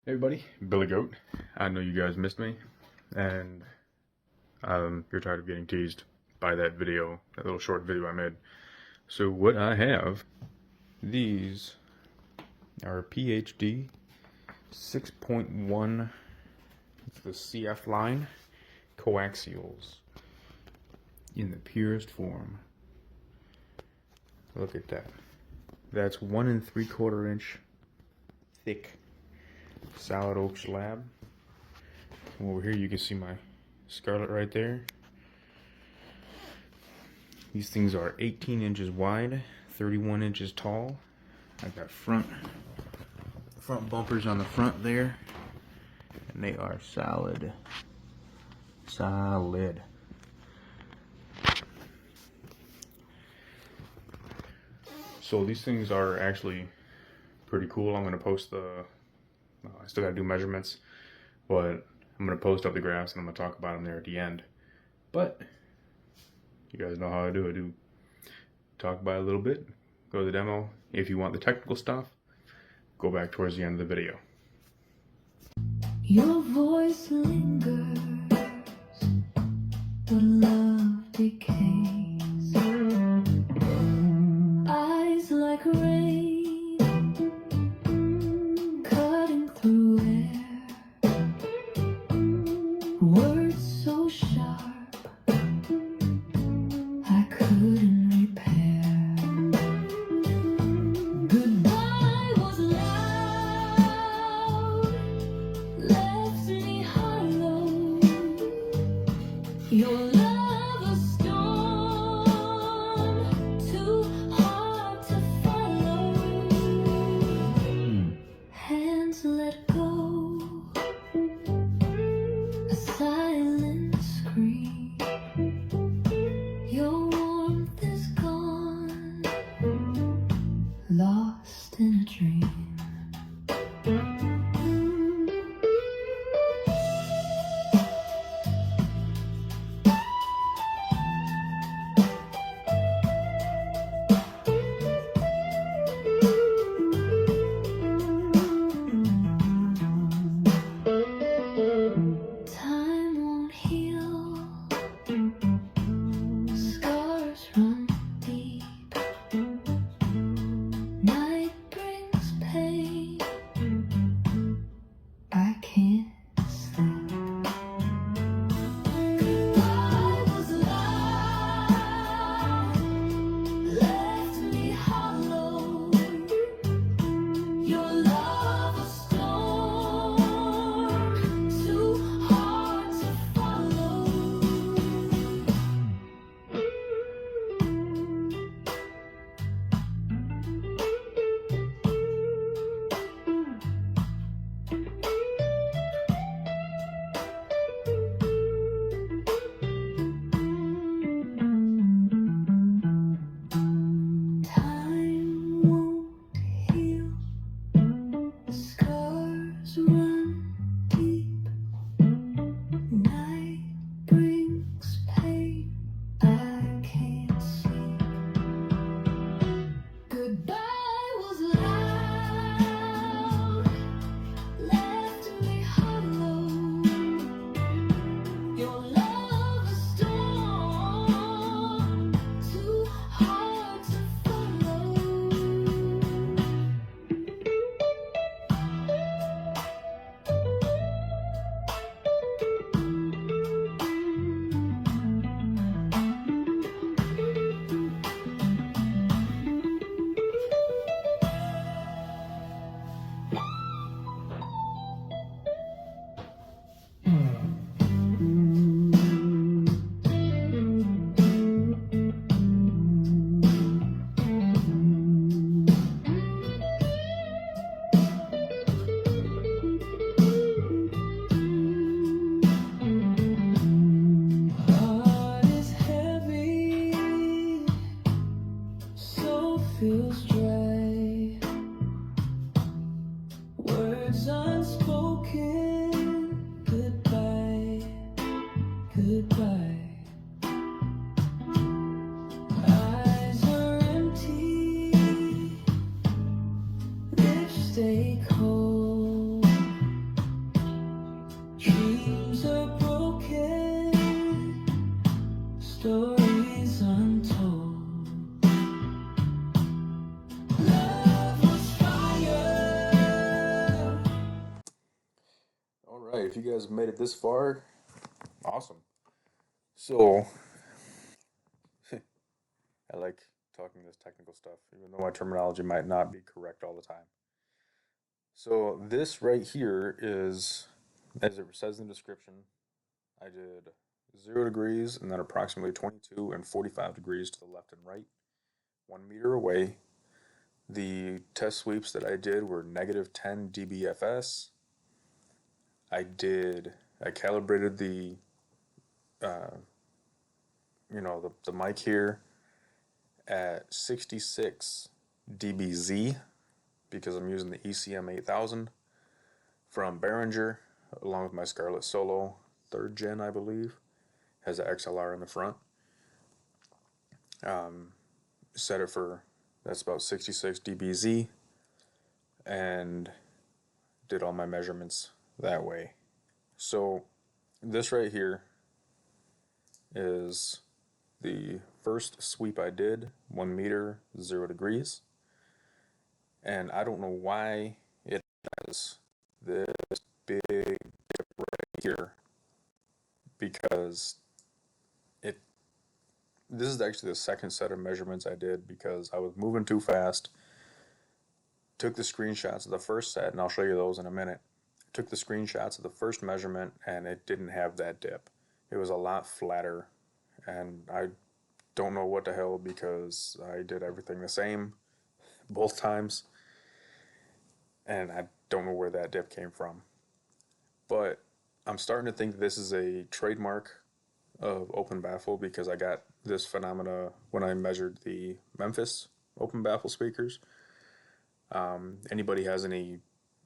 Hey everybody, Billy Goat. I know you guys missed me, and you're tired of getting teased by that video, that little short video I made. So what I have, these are PhD 6.1, it's the CF line, coaxials, in the purest form. Look at that. That's 1 3/4 inch thick solid oak slab. From over here you can see my scarlet right there. These things are 18 inches wide, 31 inches tall. I've got front bumpers on the front there, and they are solid. So these things are actually pretty cool. I'm going to post I still got to do measurements, but I'm going to post up the graphs and I'm going to talk about them there at the end. But you guys know how I do. I do talk about it a little bit, go to the demo. If you want the technical stuff, go back towards the end of the video. Your voice lingers, but love decays. Eyes like rain, cutting through air. Words so sharp, I couldn't repair. Goodbye was loud, left me hollow. Your love a storm, too hard to follow. Hands let go, a silent scream. Your warmth is gone, lost in a dream. Time won't heal, scars run deep. Night brings pain, I can't sleep. Goodbye was loud, left me hollow. Your love a storm, too hard to follow. Time won't heal, scars run deep. Night brings pain, I can't see. Goodbye was loud, left me hollow. Your love a storm, too hard to follow. Heart is heavy, soul feels dry. Words unspoken, goodbye, goodbye. Eyes are empty, lips stay cold. if you guys have made it this far, awesome. So, I like talking this technical stuff, even though my terminology might not be correct all the time. So, this right here is, as it says in the description, I did 0 degrees and then approximately 22 and 45 degrees to the left and right, 1 meter away. The test sweeps that I did were -10 dBFS. I calibrated the uh, the mic here at 66 dBz because I'm using the ECM 8000 from Behringer along with my Scarlett Solo 3rd gen, I believe. Has an XLR in the front. Set it for, that's about 66 dBz, and did all my measurements that way. So this right here is the first sweep I did, 1 meter, 0 degrees. And I don't know why it has this big dip right here, because this is actually the second set of measurements I did because I was moving too fast. Took the screenshots of the first set, and I'll show you those in a minute. Took the screenshots of the first measurement, and it didn't have that dip. It was a lot flatter, and I don't know what the hell, because I did everything the same both times, and I don't know where that dip came from. But I'm starting to think this is a trademark of open baffle, because I got this phenomena when I measured the Memphis open baffle speakers. Anybody has any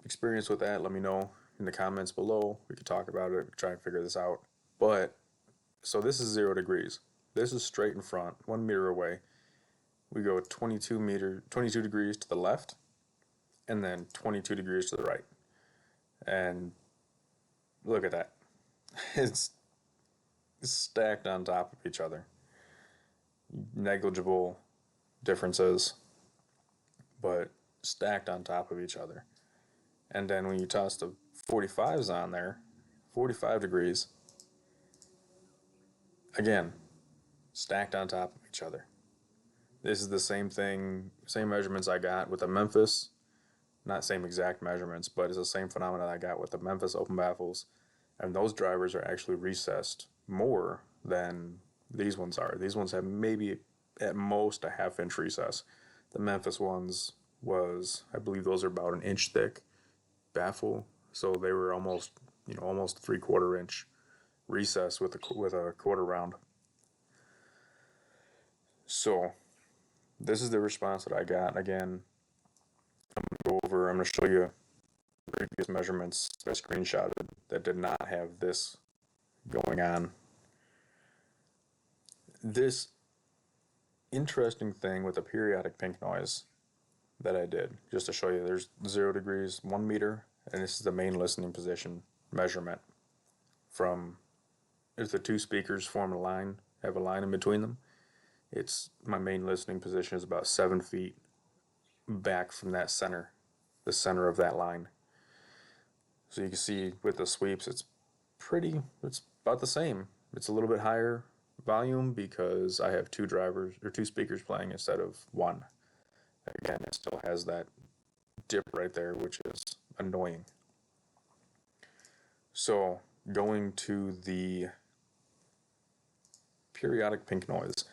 experience with that, let me know in the comments below. We could talk about it, try and figure this out. But so this is 0 degrees. This is straight in front, 1 meter away. We go 22 degrees to the left, and then 22 degrees to the right. And look at that. It's stacked on top of each other. Negligible differences, but stacked on top of each other. And then when you toss the 45s on there, 45 degrees, again, stacked on top of each other. This is the same thing, same measurements I got with the Memphis. Not same exact measurements, but it's the same phenomenon I got with the Memphis open baffles. And those drivers are actually recessed more than these ones are. These ones have maybe at most a ½ inch recess. The Memphis ones was, I believe those are about an inch thick baffle, so they were almost 3/4 inch recess with a quarter round. So this is the response that I got. Again, I'm going to show you previous measurements that I screenshotted that did not have this going on. This interesting thing with the periodic pink noise that I did, just to show you, there's 0 degrees, 1 meter, and this is the main listening position measurement from, if the two speakers form a line, have a line in between them, it's, my main listening position is about 7 feet back from that center, the center of that line. So you can see with the sweeps, it's about the same. It's a little bit higher volume because I have two speakers playing instead of one. Again, it still has that dip right there, which is annoying. So going to the periodic pink noise,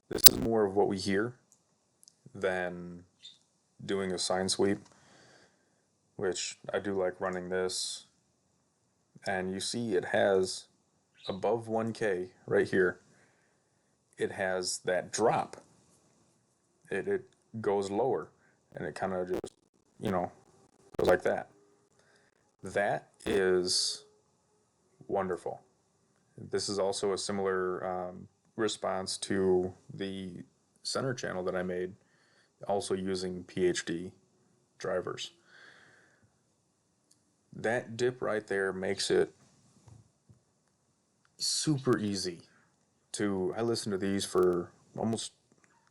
this is more of what we hear than doing a sine sweep, which I do like running this. And you see it has above 1K right here, it has that drop. It goes lower, and it kind of just, goes like that. That is wonderful. This is also a similar response to the center channel that I made, also using PhD drivers. That dip right there makes it super easy to, I listened to these for almost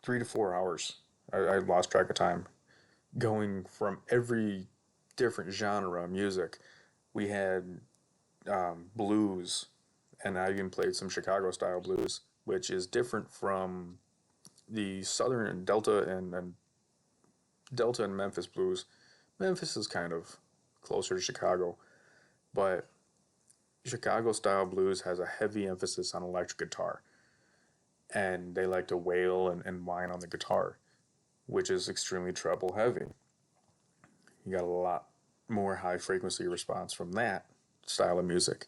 3 to 4 hours. I lost track of time. Going from every different genre of music. We had blues, and I even played some Chicago style blues, which is different from the Southern and Delta and Memphis blues. Memphis is kind of closer to Chicago, but Chicago style blues has a heavy emphasis on electric guitar, and they like to wail and whine on the guitar, which is extremely treble heavy. You got a lot more high frequency response from that style of music.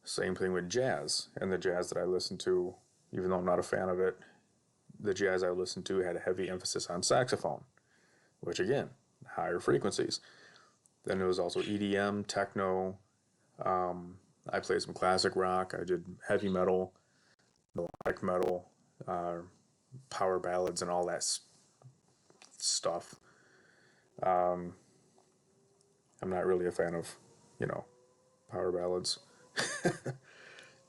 Same thing with jazz, and the jazz that I listen to, even though I'm not a fan of it, the jazz I listened to had a heavy emphasis on saxophone, which again, higher frequencies. Then there was also EDM, techno. I played some classic rock. I did heavy metal, melodic metal, uh, power ballads, and all that stuff. Um, I'm not really a fan of, you know, power ballads.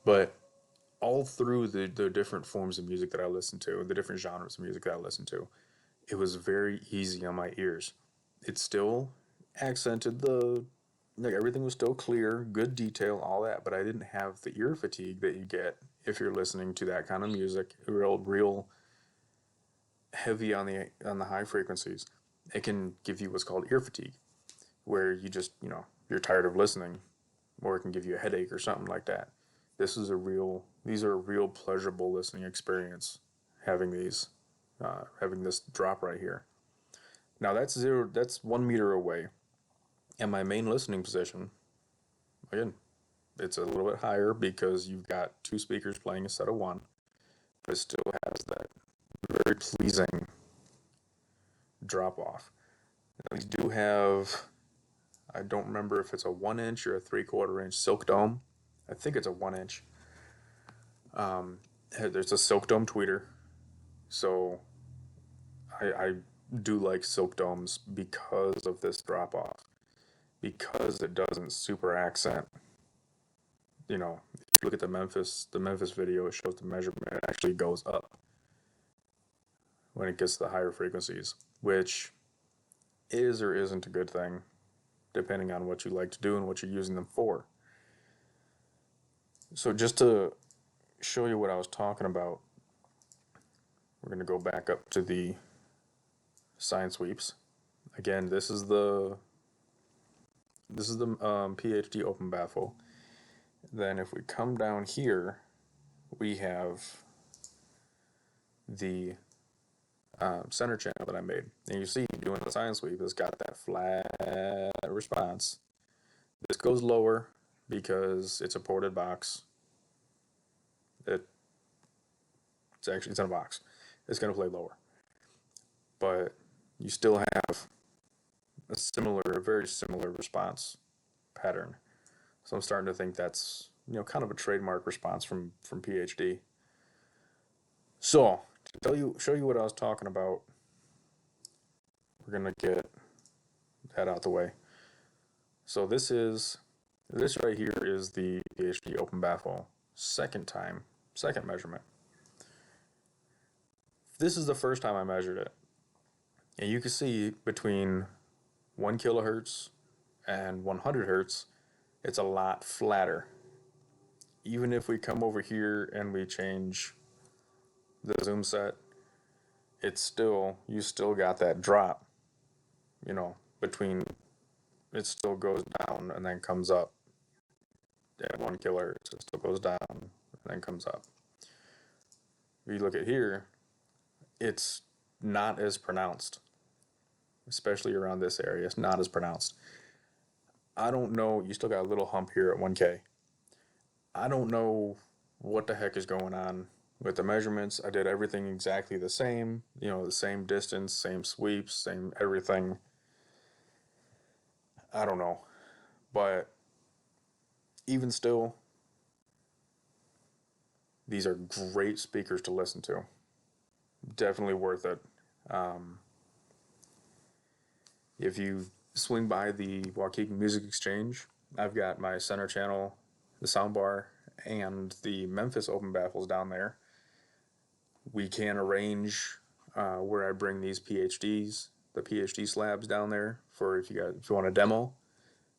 But all through the different forms of music that I listened to, the different genres of music that I listened to, it was very easy on my ears. It still accented like everything was still clear, good detail, all that, but I didn't have the ear fatigue that you get if you're listening to that kind of music, real heavy on the high frequencies. It can give you what's called ear fatigue, where you just, you're tired of listening, or it can give you a headache or something like that. These are a real pleasurable listening experience, having having this drop right here. Now that's 1 meter away. And my main listening position, again, it's a little bit higher because you've got two speakers playing instead of one, but it still has that very pleasing drop off. Now, these do have, I don't remember if it's a 1 inch or a 3/4 inch silk dome. I think it's a 1 inch. There's a silk dome tweeter, so I do like silk domes because of this drop off, because it doesn't super accent. If you look at the Memphis video, it shows the measurement actually goes up when it gets to the higher frequencies, which is or isn't a good thing, depending on what you like to do and what you're using them for. So just to show you what I was talking about, we're going to go back up to the sine sweeps. Again, this is the PhD open baffle. Then if we come down here, we have the center channel that I made. And you see, doing the sine sweep, it's got that flat response. This goes lower because it's a ported box. It's in a box. It's going to play lower. But you still have a very similar response pattern. So I'm starting to think that's, kind of a trademark response from PhD. So to show you what I was talking about, we're gonna get that out the way. So this right here is the PhD open baffle second measurement. This is the first time I measured it, and you can see between 1 kilohertz and 100 hertz, it's a lot flatter. Even if we come over here and we change the zoom set, you still got that drop, between, it still goes down and then comes up. At 1 kilohertz, it still goes down and then comes up. If you look at here, it's not as pronounced, especially around this area. It's not as pronounced. I don't know, you still got a little hump here at 1K. I don't know what the heck is going on with the measurements. I did everything exactly the same, the same distance, same sweeps, same everything. I don't know. But even still, these are great speakers to listen to. Definitely worth it. If you swing by the Waukegan Music Exchange, I've got my center channel, the soundbar, and the Memphis open baffles down there. We can arrange where I bring these the PhD slabs down there for if you want a demo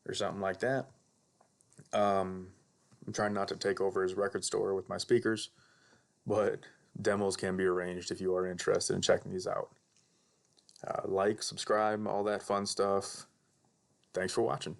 or something like that. I'm trying not to take over his record store with my speakers, but demos can be arranged if you are interested in checking these out. Like, subscribe, all that fun stuff. Thanks for watching.